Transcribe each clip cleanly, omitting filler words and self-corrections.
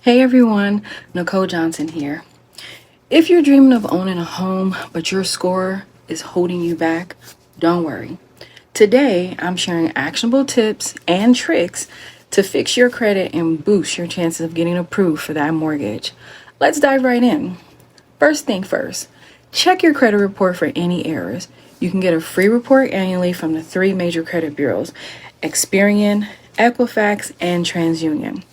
Hey everyone, Nicole Johnson here. If you're dreaming of owning a home, but your score is holding you back, don't worry. Today, I'm sharing actionable tips and tricks to fix your credit and boost your chances of getting approved for that mortgage. Let's dive right in. First thing first, check your credit report for any errors. You can get a free report annually from the three major credit bureaus, Experian, Equifax, and TransUnion.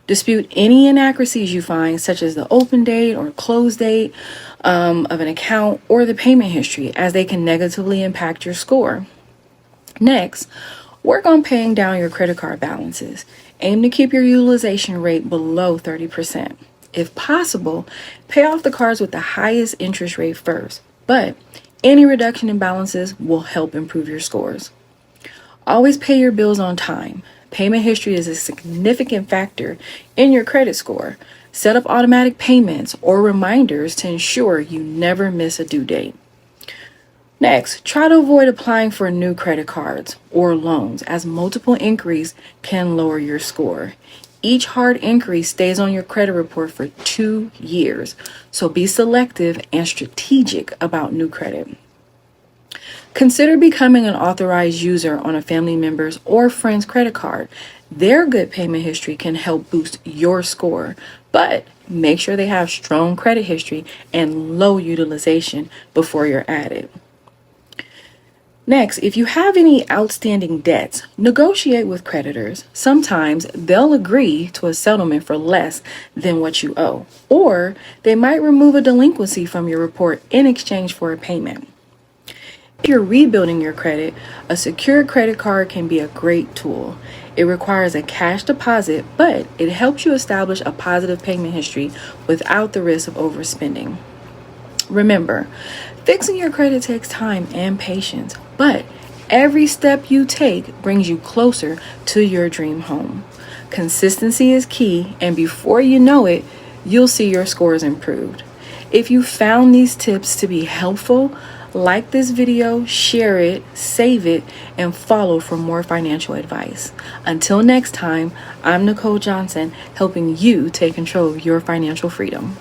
Dispute any inaccuracies you find, such as the open date or close date of an account or the payment history, as they can negatively impact your score. Next, work on paying down your credit card balances. Aim to keep your utilization rate below 30%. If possible, pay off the cards with the highest interest rate first, but any reduction in balances will help improve your scores. Always pay your bills on time. Payment history is a significant factor in your credit score. Set up automatic payments or reminders to ensure you never miss a due date. Next, try to avoid applying for new credit cards or loans, as multiple inquiries can lower your score. Each hard inquiry stays on your credit report for 2 years, so be selective and strategic about new credit. Consider becoming an authorized user on a family member's or friend's credit card. Their good payment history can help boost your score, but make sure they have strong credit history and low utilization before you're added. Next, if you have any outstanding debts, negotiate with creditors. Sometimes they'll agree to a settlement for less than what you owe, or they might remove a delinquency from your report in exchange for a payment. If you're rebuilding your credit, a secure credit card can be a great tool. It requires a cash deposit, but it helps you establish a positive payment history without the risk of overspending. Remember, fixing your credit takes time and patience, but every step you take brings you closer to your dream home. Consistency is key, and before you know it, you'll see your scores improved. If you found these tips to be helpful, like this video, share it, save it, and follow for more financial advice. Until next time, I'm Nicole Johnson, helping you take control of your financial freedom.